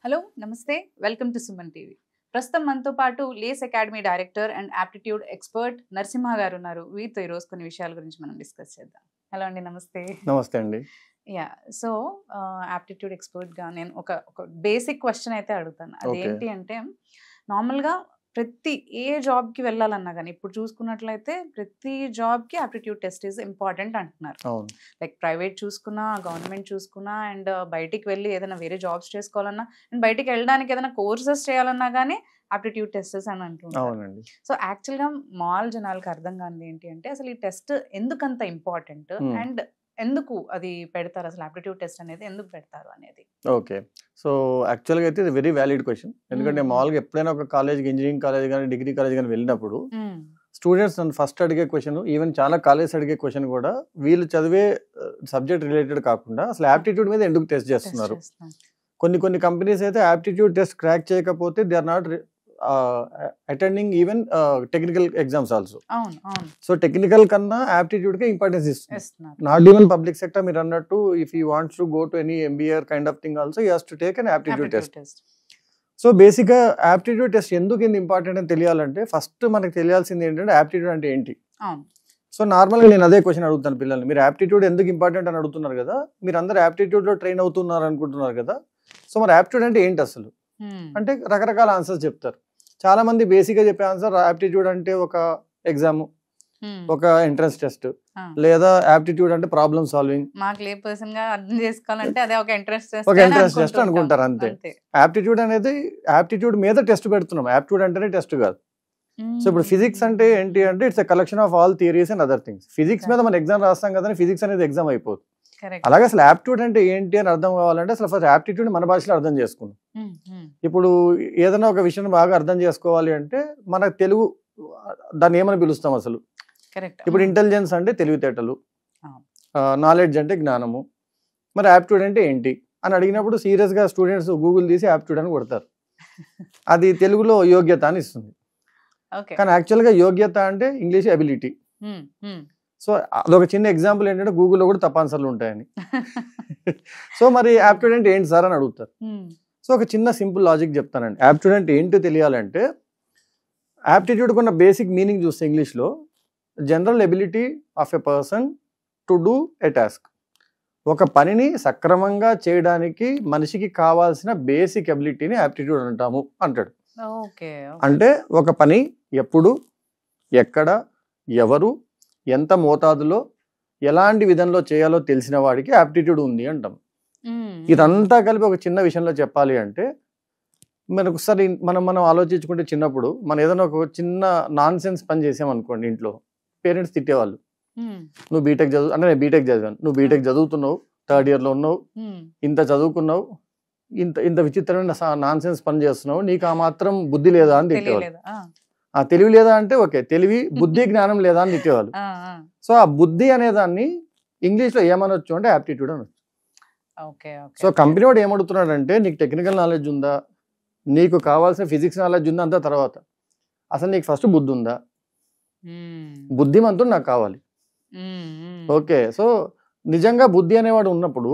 Hello నమస్తే welcome to Suman TV. ప్రస్తుతం మనతో పాటు lace academy director and aptitude expert Narasimha garu ఉన్నారు. వీరితో ఈరోజు కొన్ని విషయాల గురించి మనం డిస్కస్ చేద్దాం. హలో అండి, నమస్తే. నమస్తే అండి. సో ఆప్టిట్యూడ్ ఎక్స్పర్ట్గా నేను ఒక బేసిక్ క్వశ్చన్ అయితే అడుగుతాను. అదేంటి అంటే, నార్మల్గా ప్రతి ఏ జాబ్కి వెళ్ళాలన్నా కానీ ఇప్పుడు చూసుకున్నట్లయితే ప్రతి జాబ్కి ఆప్టిట్యూడ్ టెస్ట్ ఈజ్ ఇంపార్టెంట్ అంటున్నారు. లైక్ ప్రైవేట్ చూసుకున్నా, గవర్నమెంట్ చూసుకున్నా, అండ్ బయటికి వెళ్ళి ఏదైనా వేరే జాబ్స్ చేసుకోవాలన్నా, అండ్ బయటికి వెళ్ళడానికి ఏదైనా కోర్సెస్ చేయాలన్నా కానీ ఆప్టిట్యూడ్ టెస్టెస్ అని అంటున్నారు. సో యాక్చువల్గా మామూలు జనాలకు అర్థం కానిది ఏంటి అంటే, అసలు ఈ టెస్ట్ ఎందుకంత ఇంపార్టెంట్ అండ్ ఎందుకు అది పెడతారు, అసలు ఆప్టిట్యూడ్ టెస్ట్ అనేది ఎందుకు పెడతారు అనేది. ఓకే, సో యాక్చువల్గా అయితే ఇది వెరీ వ్యాలిడ్ క్వశ్చన్. ఎందుకంటే మామూలుగా ఎప్పుడైనా ఒక కాలేజ్కి, ఇంజనీరింగ్ కాలేజ్ కానీ, డిగ్రీ కాలేజ్ కానీ వెళ్ళినప్పుడు స్టూడెంట్స్ నన్ను ఫస్ట్ అడిగే క్వశ్చన్, ఈవెన్ చాలా కాలేజ్ అడిగే క్వశ్చన్ కూడా, వీళ్ళు చదివే సబ్జెక్ట్ రిలేటెడ్ కాకుండా అసలు ఆప్టిట్యూడ్ మీద ఎందుకు టెస్ట్ చేస్తున్నారు. కొన్ని కంపెనీస్ అయితే ఆప్టిట్యూడ్ టెస్ట్ క్రాక్ చేయకపోతే they are not attending even technical exams also. So technical కన్నా ఆప్టిట్యూడ్ కే ఇంపార్టెన్స్ ఇస్తున్నారు. Not even public sector. మీరు అన్నట్టు if you wants to go to any MBA kind of thing also you has to take an aptitude test. So basic గా aptitude test ఎందుకు important అని తెలియాలంటే, first మనకు తెలియాల్సింది ఏంటంటే ఆప్టిట్యూడ్ అంటే ఏంటి. సో నార్మల్ గా నేను అదే క్వశ్చన్ అడుగుతాను పిల్లల్ని. మీరు ఆప్టిట్యూడ్ ఎందుకు ఇంపార్టెంట్ అని అడుగుతున్నారు కదా, మీరు అందరు ఆప్టిట్యూడ్ లో ట్రైన్ అవుతున్నారు అనుకుంటున్నారు కదా. సో మరి ఆప్టిట్యూడ్ అంటే ఏంటి అసలు అంటే రకరకాల ఆన్సర్స్ చెప్తారు. చాలా మంది బేసిక్ గా చెప్పే ఆన్సర్ ఆప్టిట్యూడ్ అంటే ఒక ఎగ్జామ్, ఒక ఎంట్రన్స్ టెస్ట్, లేదా ఆప్టిట్యూడ్ అంటే ప్రాబ్లమ్ సాల్వింగ్. ఒక ఎంట్రన్స్ టెస్ట్ అనుకుంటారు అంతే. ఆప్టిట్యూడ్ అనేది ఆప్టిట్యూడ్ మీద టెస్ట్ పెడుతున్నాం. ఆప్టిట్యూడ్ అంటేనే టెస్ట్ కాదు. సో ఇప్పుడు ఫిజిక్స్ అంటే ఏంటి అంటే, it's a collection of all theories and other things. Physics మీద మనం ఎగ్జామ్ రాస్తాం కదా, ఫిజిక్స్ అనేది ఎగ్జామ్ అయిపోతుంది. అలాగే అసలు ఆప్టిట్యూడ్ అంటే ఏంటి అని అర్థం కావాలంటే అసలు ఫస్ట్ ఆప్టిట్యూడ్ మన భాషలో అర్థం చేసుకుందాం. ఇప్పుడు ఏదైనా ఒక విషయం బాగా అర్థం చేసుకోవాలి అంటే మన తెలుగు దాన్ని ఏమని పిలుస్తాం అసలు. ఇప్పుడు ఇంటెలిజెన్స్ అంటే తెలివితేటలు, నాలెడ్జ్ అంటే జ్ఞానము. మరి ఆప్టిట్యూడ్ అంటే ఏంటి అని అడిగినప్పుడు సీరియస్ గా స్టూడెంట్స్ గూగుల్ తీసి ఆప్టిట్యూడ్ అని కొడతారు. అది తెలుగులో యోగ్యత అని ఇస్తుంది. కానీ యాక్చువల్ గా యోగ్యత అంటే ఇంగ్లీష్ ఎబిలిటీ. సో అదొక చిన్న ఎగ్జాంపుల్ ఏంటంటే, గూగుల్లో కూడా తప్ప ఆన్సర్లు ఉంటాయని. సో మరి ఆప్టిట్యూడ్ అంటే ఏంటి సార్ అని అడుగుతారు. సో ఒక చిన్న సింపుల్ లాజిక్ చెప్తానండి. ఆప్టిట్యూడ్ అంటే ఏంటో తెలియాలంటే, ఆప్టిట్యూడ్ కొన్న బేసిక్ మీనింగ్ చూస్తే ఇంగ్లీష్లో general ability of a person to do a task. ఒక పనిని సక్రమంగా చేయడానికి మనిషికి కావాల్సిన బేసిక్ ఎబిలిటీని ఆప్టిట్యూడ్ అంటాము అంటాడు. అంటే ఒక పని ఎప్పుడు, ఎక్కడ, ఎవరు, ఎంత మోతాదులో, ఎలాంటి విధంలో చేయాలో తెలిసిన వాడికి ఆప్టిట్యూడ్ ఉంది అంటాం. ఇదంతా కలిపి ఒక చిన్న విషయంలో చెప్పాలి అంటే, మనకు ఒకసారి మనం ఆలోచించుకుంటే, చిన్నప్పుడు మనం ఏదైనా ఒక చిన్న నాన్ సెన్స్ పని చేసామనుకోండి, ఇంట్లో పేరెంట్స్ తిట్టేవాళ్ళు. నువ్వు బీటెక్ చదువు అంటే, నేను బీటెక్ చదివాను, నువ్వు బీటెక్ చదువుతున్నావు, థర్డ్ ఇయర్ లో ఉన్నావు, ఇంత చదువుకున్నావు, ఇంత విచిత్రమైన నాన్ సెన్స్ పని చేస్తున్నావు, నీకు ఆ మాత్రం బుద్ధి లేదా అని తిట్టేవాళ్ళు. ఆ తెలివి లేదా అంటే ఓకే, తెలివి, బుద్ధి, జ్ఞానం లేదా అని తిట్టేవాళ్ళు. సో ఆ బుద్ధి అనే దాన్ని ఇంగ్లీష్ లో ఏమనొచ్చు అంటే ఆప్టిట్యూడ్ అనొచ్చు. సో కంపెనీ వాడు ఏమడుగుతున్నాడు అంటే, నీకు టెక్నికల్ నాలెడ్జ్ ఉందా, నీకు కావాల్సిన ఫిజిక్స్ నాలెడ్జ్ ఉందా, అంతా తర్వాత అసలు నీకు ఫస్ట్ బుద్ధి ఉందా, బుద్ధిమంతుడు నాకు కావాలి. ఓకే, సో నిజంగా బుద్ధి అనేవాడు ఉన్నప్పుడు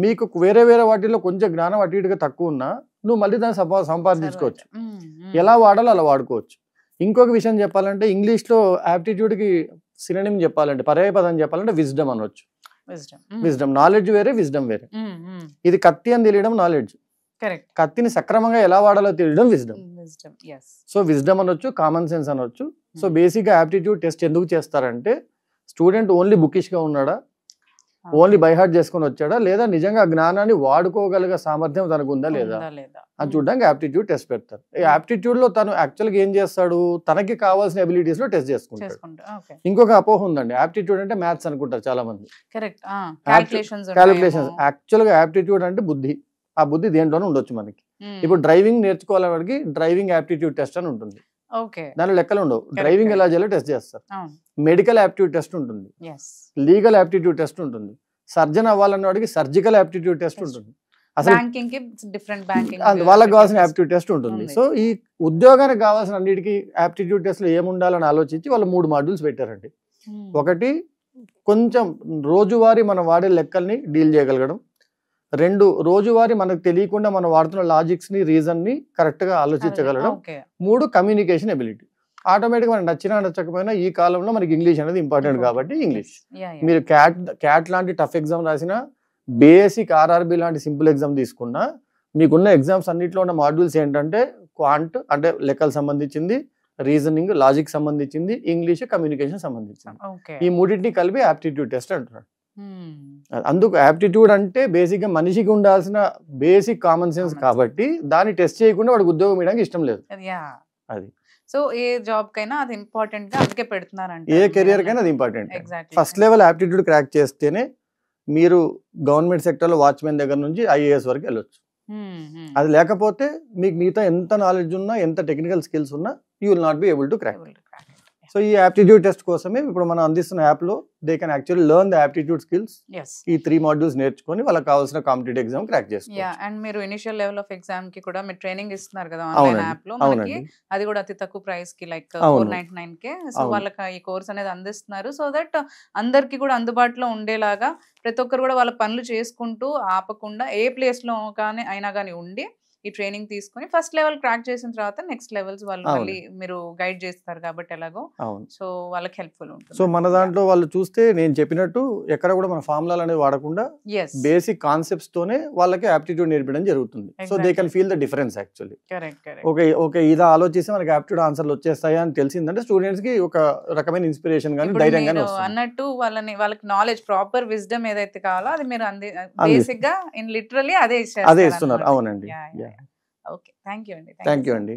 మీకు వేరే వేరే వాటిల్లో కొంచెం జ్ఞానం అటు ఇటుగా తక్కువ ఉన్నా నువ్వు మళ్ళీ దాన్ని సంపాదించుకోవచ్చు. ఎలా వాడాలో అలా వాడుకోవచ్చు. ఇంకొక విషయం చెప్పాలంటే, ఇంగ్లీష్లో ఆప్టిట్యూడ్కి సినోనిమ్ చెప్పాలంటే, పర్యాయ పదం చెప్పాలంటే విజ్డమ్ అనొచ్చు. విజ్డమ్, నాలెడ్జ్ వేరే, విజ్డమ్ వేరే. ఇది కత్తి అని తెలియడం నాలెడ్జ్, కత్తిని సక్రమంగా ఎలా వాడాలో తెలియడం విజ్డమ్. సో విజ్డమ్ అనొచ్చు, కామన్ సెన్స్ అనొచ్చు. సో బేసిక్గా ఆప్టిట్యూడ్ టెస్ట్ ఎందుకు చేస్తారంటే, స్టూడెంట్ ఓన్లీ బుకిష్ గా ఉన్నాడా, ఓన్లీ బై హార్ట్ చేసుకొని వచ్చాడా, లేదా నిజంగా జ్ఞానాన్ని వాడుకోగలిగే సామర్థ్యం తనకు ఉందా లేదా అని చూడడానికి ఆప్టిట్యూడ్ టెస్ట్ పెడతారు. ఈ ఆప్టిట్యూడ్ లో తను యాక్చువల్గా ఏం చేస్తాడు, తనకి కావాల్సిన ఎబిలిటీస్ లో టెస్ట్ చేసుకుంటాడు. ఇంకొక అపోహ ఉందండి, ఆప్టిట్యూడ్ అంటే మ్యాథ్స్ అనుకుంటారు చాలా మంది. క్యాలిక్యులేషన్స్. యాక్చువల్ గా ఆప్టిట్యూడ్ అంటే బుద్ధి. ఆ బుద్ధి దేంట్లోనే ఉండొచ్చు మనకి. ఇప్పుడు డ్రైవింగ్ నేర్చుకోవాలని వాడికి డ్రైవింగ్ ఆప్టిట్యూడ్ టెస్ట్ అని ఉంటుంది. దాని లెక్కలు ఉండవు. డ్రైవింగ్ ఎలా చేయాలో టెస్ట్ చేస్తారు. మెడికల్ ఆప్టిట్యూడ్ టెస్ట్ ఉంటుంది, లీగల్ ఆప్టిట్యూడ్ టెస్ట్ ఉంటుంది, సర్జన్ అవ్వాలన్న వాడికి సర్జికల్ ఆప్టిట్యూడ్ టెస్ట్ ఉంటుంది, అసలు వాళ్ళకి కావాల్సిన ఆప్టిట్యూడ్ టెస్ట్ ఉంటుంది. సో ఈ ఉద్యోగానికి కావాల్సిన అన్నిటికీ ఆప్టిట్యూడ్ టెస్ట్ లో ఏముండాలని ఆలోచించి వాళ్ళు 3 మాడ్యూల్స్ పెట్టారండి. ఒకటి కొంచెం రోజువారీ మనం వాడే లెక్కల్ని డీల్ చేయగలగడం, రెండు రోజువారీ మనకు తెలియకుండా మనం వాడుతున్న లాజిక్స్ ని రీజన్ ని కరెక్ట్ గా ఆలోచించగలడం. మూడు కమ్యూనికేషన్ ఎబిలిటీ. ఆటోమేటిక్ మనకు నచ్చినా నచ్చకపోయినా ఈ కాలంలో మనకి ఇంగ్లీష్ అనేది ఇంపార్టెంట్ కాబట్టి ఇంగ్లీష్. మీరు క్యాట్ లాంటి టఫ్ ఎగ్జామ్ రాసినా, బేసిక్ ఆర్ఆర్బి లాంటి సింపుల్ ఎగ్జామ్ తీసుకున్నా, మీకున్న ఎగ్జామ్స్ అన్నింటిలో ఉన్న మాడ్యూల్స్ ఏంటంటే క్వాంట్ అంటే లెక్కలకు సంబంధించింది, రీజనింగ్ లాజిక్ సంబంధించింది, ఇంగ్లీష్ కమ్యూనికేషన్ సంబంధించింది. ఈ మూడింటిని కలిపి యాప్టిట్యూడ్ టెస్ట్ అంటున్నాడు. అందుకు యాప్టిట్యూడ్ అంటే బేసిక్ గా మనిషికి ఉండాల్సిన బేసిక్ కామన్ సెన్స్ కాబట్టి దాన్ని టెస్ట్ చేయకుండా వాడికి ఉద్యోగం ఇవ్వడానికి ఇష్టం లేదు. అది సో ఏ జాబ్ కైనా అది ఇంపార్టెంట్ గా అందుకే పెడుతున్నారంట. ఏ కెరియర్ కైనా అది important. First level aptitude crack చేస్తేనే మీరు గవర్నమెంట్ సెక్టర్ లో వాచ్మెన్ దగ్గర నుంచి IAS వరకు వెళ్ళొచ్చు. అది లేకపోతే మీకు మిగతా ఎంత నాలెడ్జ్ ఉన్నా, ఎంత టెక్నికల్ స్కిల్స్ ఉన్నా, you will not be able to crack. So ఈ యాప్టిట్యూడ్ టెస్ట్ కోసమే ఇప్పుడు మనం అందిస్తున్న యాప్ లో they can actually learn the aptitude skills. ఈ 3 మాడ్యూల్స్ నేర్చుకొని వాళ్ళకి కావాల్సిన కాంపిటేటివ్ ఎగ్జామ్ క్రాక్ చేసుకోవచ్చు. అండ్ మీరు ఇనిషియల్ లెవెల్ ఆఫ్ ఎగ్జామ్ కి కూడా మీరు ట్రైనింగ్ ఇస్తున్నారు కదా ఆన్లైన్ యాప్ లో. మనకి అది కూడా అతి తక్కువ ప్రైస్ కి లైక్ 499K. సో వాళ్ళకి ఈ కోర్స్ అనేది అందిస్తున్నారు. సో దట్ అందరికి కూడా అందుబాటులో ఉండేలాగా ప్రతి ఒక్కరు కూడా వాళ్ళ పనులు చేసుకుంటూ ఆపకుండా ఏ ప్లేస్ లో కానీ అయినా కానీ ఉండి ఈ ట్రైనింగ్ తీసుకొని ఫస్ట్ లెవెల్ క్రాక్ చేసిన తర్వాత నెక్స్ట్ లెవెల్స్ వాళ్ళు మళ్ళీ మీరు గైడ్ చేస్తారు కాబట్టి ఎలాగో. సో వాళ్ళకి హెల్ప్ఫుల్ ఉంటుంది. సో మన దాంట్లో వాళ్ళు చూస్తే నేను చెప్పినట్టు ఎక్కడ కూడా మన ఫార్ములాలు అనేది వాడకుండా బేసిక్ కాన్సెప్ట్స్ తోనే వాళ్ళకి యాప్టిట్యూడ్ నేర్పడం జరుగుతుంది. So they can feel the difference actually. Okay ఇది ఆలోచిస్తే మనకి యాప్టిట్యూడ్ ఆన్సర్లు వచ్చేస్తాయా అని తెలిసిందంటే స్టూడెంట్స్ కి ఒక రకమైన ఇన్స్పిరేషన్ గానీ ధైర్యం గానీ వస్తుంది. అన్నట్టు వాళ్ళకి నాలెడ్జ్ ప్రాపర్ విజ్డమ్ ఏదైతే కావాలో అది మీరు బేసిక్ గా ఇన్ లిటరల్లీ అదే ఇస్తున్నారు. అవునండి. ఓకే, థ్యాంక్ యూ అండి. థ్యాంక్ యూ అండి.